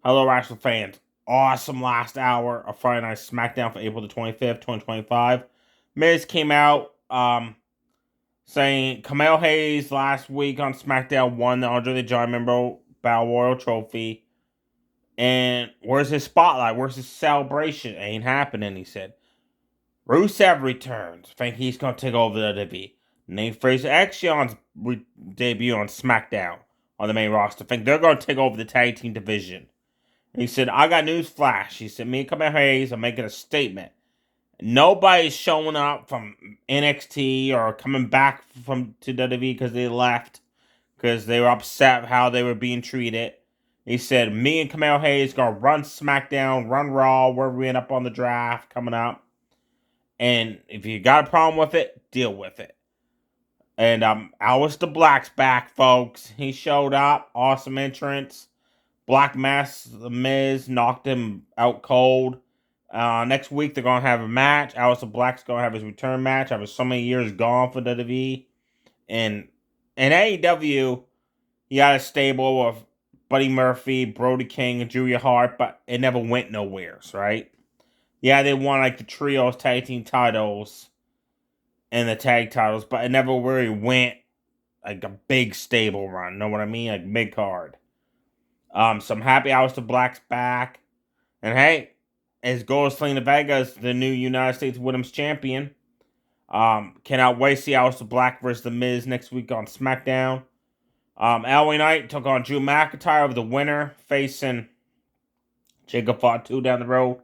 Hello, wrestling fans. Awesome last hour of Friday Night SmackDown for April the 25th, 2025. Miz came out saying Camille Hayes last week on SmackDown won the Andre the Giant Member Battle Royal Trophy. And where's his spotlight? Where's his celebration? Ain't happening, he said. Rusev returns. Think he's going to take over the WWE. Nate Fraser Xion's debut on SmackDown on the main roster. Think they're going to take over the tag team division. He said, I got news flash. He said, me and Camille Hayes are making a statement. Nobody's showing up from NXT or coming back to WWE because they left, because they were upset how they were being treated. He said, me and Camille Hayes going to run SmackDown, run Raw, where we end up on the draft coming up. And if you got a problem with it, deal with it. And Aleister Black's back, folks. He showed up. Awesome entrance. Black Mass, The Miz, knocked him out cold. Next week, they're going to have a match. Aleister Black's going to have his return match after so many years gone for WWE. And in AEW, you got a stable of Buddy Murphy, Brody King, and Julia Hart, but it never went nowhere, right? Yeah, they won like the trios tag team titles and the tag titles, but it never really went like a big stable run. Know what I mean? Like mid card. So I'm happy Aleister Black's back. And hey, his goal is Selena Vega as the new United States Women's Champion. Cannot wait to see Aleister Black versus The Miz next week on SmackDown. LA Knight took on Drew McIntyre over the winner, facing Jacob Fatu down the road.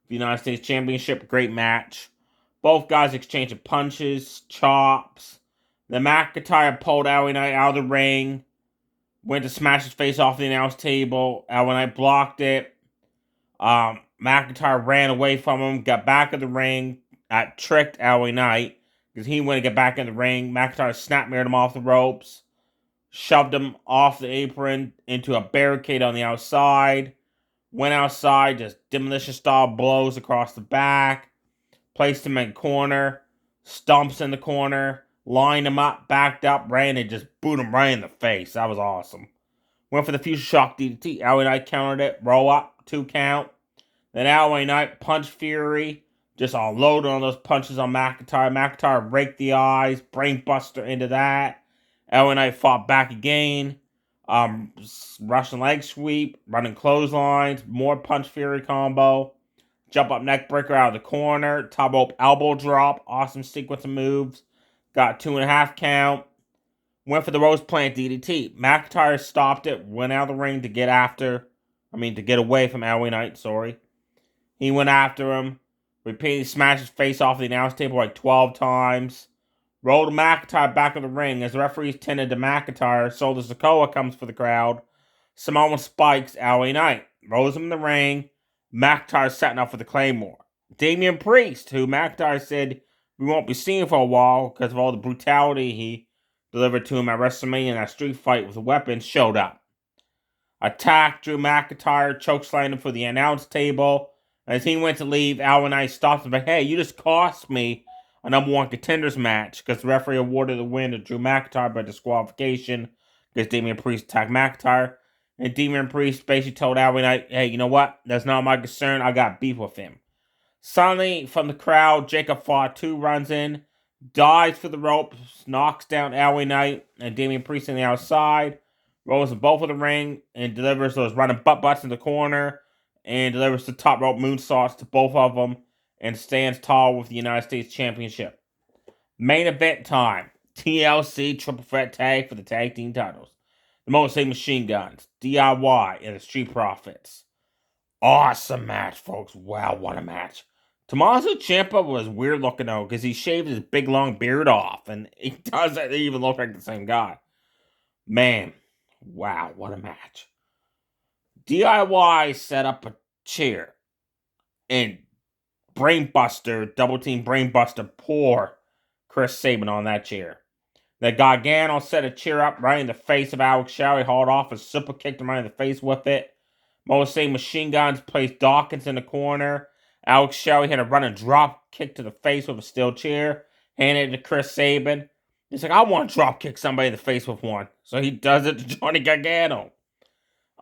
The United States Championship, great match. Both guys exchanging punches, chops. Then McIntyre pulled LA Knight out of the ring. Went to smash his face off the announce table. LA Knight blocked it. McIntyre ran away from him, got back in the ring, tricked LA Knight because he went to get back in the ring. McIntyre snap-mirrored him off the ropes, shoved him off the apron into a barricade on the outside, went outside, just demolition-style blows across the back, placed him in the corner, stumps in the corner, lined him up, backed up, ran, and just booted him right in the face. That was awesome. Went for the Future Shock DDT. LA Knight countered it, roll up, 2 count. Then LA Knight punched Fury, just unloaded on those punches on McIntyre. McIntyre raked the eyes, brainbuster into that. LA Knight fought back again. Russian leg sweep, running clotheslines, more punch Fury combo. Jump up neck breaker out of the corner, top rope elbow drop, awesome sequence of moves. Got 2.5 count. Went for the Rose Plant DDT. McIntyre stopped it, went out of the ring to get away from LA Knight, sorry. He went after him, repeatedly smashed his face off the announce table like 12 times. Rolled McIntyre back in the ring as the referees tended to McIntyre. Soldier Sikoa comes for the crowd. Samoan spikes LA Knight. Rolls him in the ring. McIntyre setting up for the Claymore. Damian Priest, who McIntyre said we won't be seeing for a while because of all the brutality he delivered to him at WrestleMania in that street fight with weapons, showed up. Attacked Drew McIntyre, chokeslammed him for the announce table. As he went to leave, LA Knight stopped him, but hey, you just cost me a number 1 contenders match because the referee awarded the win to Drew McIntyre by disqualification because Damian Priest attacked McIntyre. And Damian Priest basically told LA Knight, hey, you know what? That's not my concern. I got beef with him. Suddenly, from the crowd, Jacob Fatu runs in, dives for the ropes, knocks down LA Knight and Damian Priest on the outside, rolls them both in the ring, and delivers those running butt butts in the corner, and delivers the top rope moonsaults to both of them, and stands tall with the United States Championship. Main event time. TLC Triple Threat Tag for the tag team titles. The Motor City Machine Guns, DIY, and the Street Profits. Awesome match, folks. Wow, what a match. Tommaso Ciampa was weird looking though, because he shaved his big long beard off, and he doesn't even look like the same guy. Man, wow, what a match. DIY set up a chair, and double team Brainbuster, poor Chris Sabin on that chair. The Gargano set a chair up right in the face of Alex Shelley, hauled off and super kicked him right in the face with it. Motor City Machine Guns placed Dawkins in the corner. Alex Shelley had a running drop kick to the face with a steel chair, handed it to Chris Sabin. He's like, I want to drop kick somebody in the face with one. So he does it to Johnny Gargano.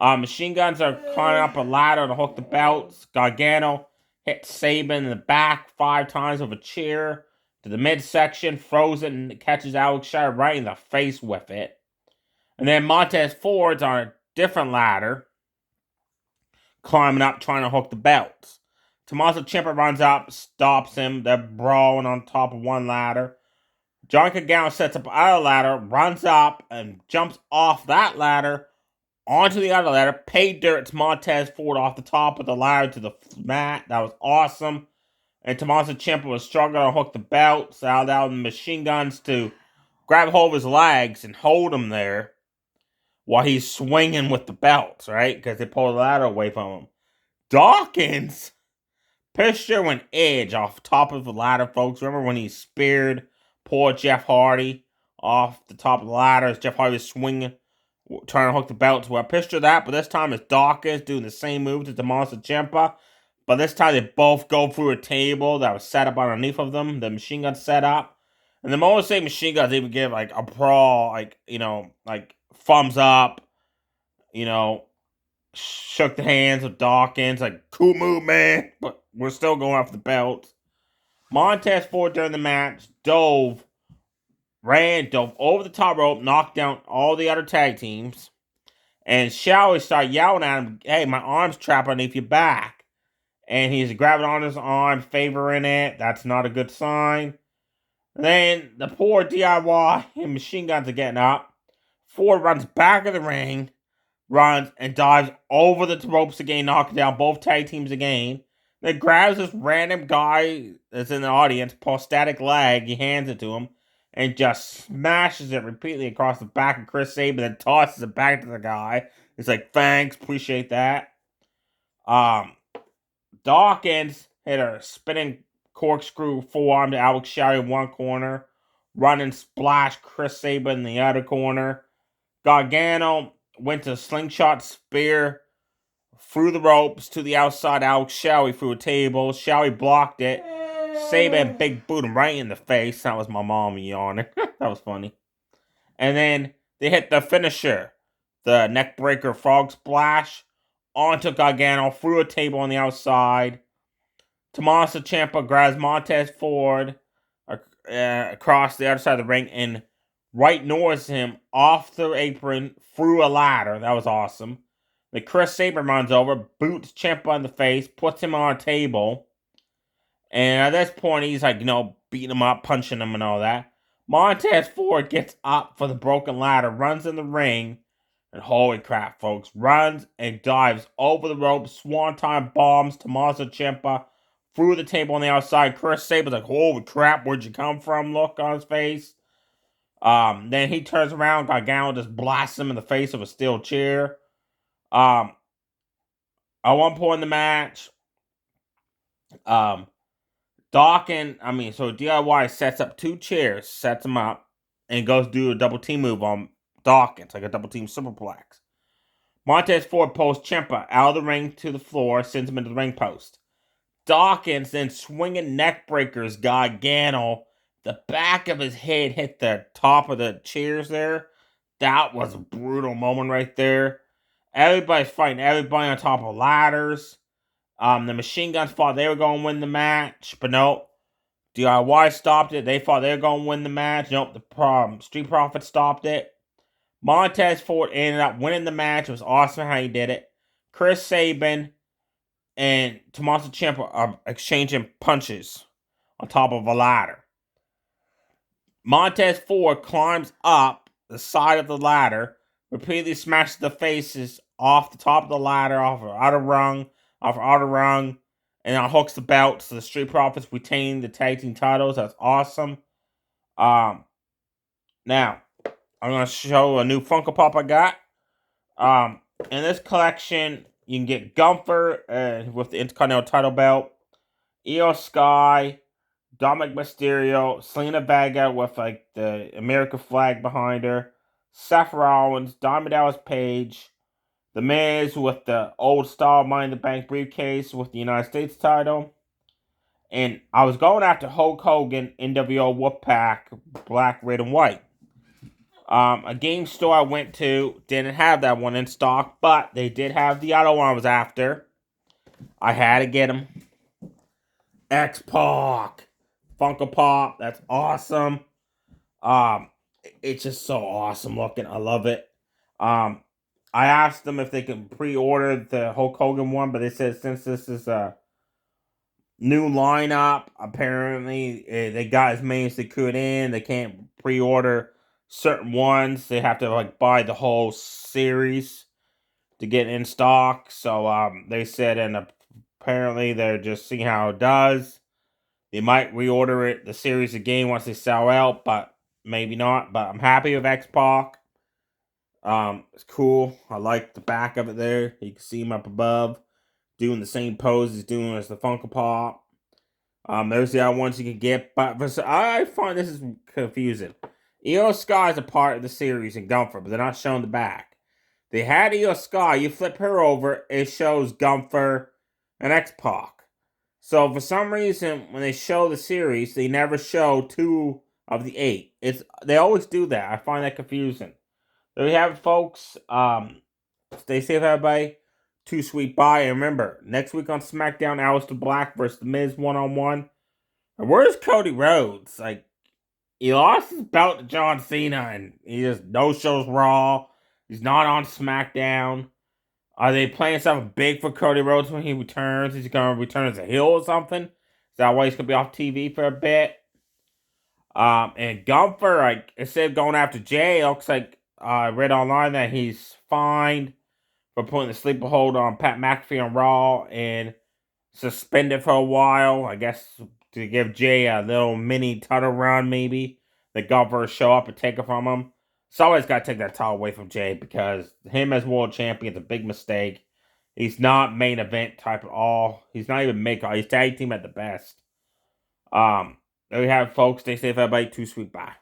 Machine Guns are climbing up a ladder to hook the belts. Gargano hits Saban in the back 5 times with a chair to the midsection, throws it and catches Alex Shire right in the face with it. And then Montez Ford's on a different ladder, climbing up trying to hook the belts. Tommaso Ciampa runs up, stops him. They're brawling on top of one ladder. John Gargano sets up another ladder, runs up, and jumps off that ladder onto the other ladder. Pay dirt's Montez Ford off the top of the ladder to the mat. That was awesome. And Tommaso Ciampa was struggling to hook the belts. Allowed the Machine Guns to grab hold of his legs and hold him there while he's swinging with the belts, right? Because they pulled the ladder away from him. Dawkins pushed an edge off top of the ladder, folks. Remember when he speared poor Jeff Hardy off the top of the ladder as Jeff Hardy was swinging, trying to hook the belts? Well, picture that, but this time it's Dawkins doing the same move to Tommaso Ciampa. But this time they both go through a table that was set up underneath of them. The Machine Gun set up. And the moment say Machine Guns, they would give like a brawl, like, like thumbs up, shook the hands of Dawkins, like, cool move, man. But we're still going after the belts. Montez Ford during the match dove over the top rope, knocked down all the other tag teams. And Shelley started yelling at him, hey, my arm's trapped underneath your back. And he's grabbing on his arm, favoring it. That's not a good sign. And then the poor DIY and Machine Guns are getting up. Ford runs back of the ring, runs and dives over the ropes again, knocking down both tag teams again. Then grabs this random guy that's in the audience, prosthetic leg, he hands it to him, and just smashes it repeatedly across the back of Chris Sabin, then tosses it back to the guy. It's like, thanks, appreciate that. Dawkins hit a spinning corkscrew forearm to Alex Shelley in one corner. Run and splash Chris Sabin in the other corner. Gargano went to slingshot spear through the ropes to the outside. Alex Shelley through a table. Shelley blocked it. Sabin big boot him right in the face. That was my mom yawning. That was funny. And then they hit the finisher. The neckbreaker frog splash onto Gargano through a table on the outside. Tommaso Ciampa grabs Montez Ford across the other side of the ring and right north him off the apron through a ladder. That was awesome. Then Chris Sabin runs over, boots Ciampa in the face, puts him on a table. And at this point, he's like, beating him up, punching him and all that. Montez Ford gets up for the broken ladder, runs in the ring, and holy crap, folks, runs and dives over the ropes, swanton bombs Tommaso Ciampa through the table on the outside. Chris Sabin's like, holy crap, where'd you come from? Look on his face. Then he turns around, Gargano just blasts him in the face with a steel chair. At one point in the match, DIY sets up 2 chairs, sets them up, and goes to do a double team move on Dawkins, like a double team superplex. Montez Ford pulls Ciampa out of the ring to the floor, sends him into the ring post. Dawkins then swinging neck breakers Gargano. The back of his head hit the top of the chairs there. That was a brutal moment right there. Everybody's fighting everybody on top of ladders. The Machine Guns thought they were going to win the match, but nope. DIY stopped it. They thought they were going to win the match. Nope, the Street Profits stopped it. Montez Ford ended up winning the match. It was awesome how he did it. Chris Sabin and Tommaso Ciampa are exchanging punches on top of a ladder. Montez Ford climbs up the side of the ladder, repeatedly smashes the faces off the top of the ladder, off of outer rung, and then hooks the belt so the Street Profits retain the tag team titles. That's awesome. Now, I'm going to show a new Funko Pop I got. In this collection, you can get Gunther with the Intercontinental title belt, Io Sky, Dominic Mysterio, Selena Vega with like the American flag behind her, Seth Rollins, Diamond Dallas Page, The Miz with the old style Money in the Bank briefcase with the United States title. And I was going after Hulk Hogan, NWO Wolfpack, black, red, and white. A game store I went to didn't have that one in stock, but they did have the other one I was after. I had to get them. X-Pac. Funko Pop. That's awesome. Um, it's just so awesome looking. I love it. Um, I asked them if they can pre-order the Hulk Hogan one, but they said since this is a new lineup, apparently they got as many as they could in. They can't pre-order certain ones. They have to like buy the whole series to get in stock. So they said, and apparently they're just seeing how it does. They might reorder it the series again once they sell out, but maybe not. But I'm happy with X-Pac. It's cool. I like the back of it there. You can see him up above doing the same pose he's doing as the Funko Pop. There's the other ones you can get, but I find this is confusing. Io Sky is a part of the series in Gunther, but they're not showing the back. They had Io Sky. You flip her over, it shows Gunther and X-Pac. So for some reason, when they show the series, they never show 2 of the 8. They always do that. I find that confusing. There we have it, folks. Stay safe, everybody. Too sweet. Bye. And remember, next week on SmackDown, Aleister Black versus The Miz 1-on-1. And where's Cody Rhodes? Like, he lost his belt to John Cena, and he just no shows Raw. He's not on SmackDown. Are they playing something big for Cody Rhodes when he returns? Is he going to return as a heel or something? Is that why he's going to be off TV for a bit? And Gunther, like, instead of going after Jay, it looks like I read online that he's fined for putting the sleeper hold on Pat McAfee on Raw and suspended for a while. I guess to give Jay a little mini title run, maybe. The Gunther show up and take it from him. Somebody's got to take that title away from Jay because him as world champion is a big mistake. He's not main event type at all. He's not even make. He's tag team at the best. There we have it, folks. Stay safe, everybody. Too sweet. Bye.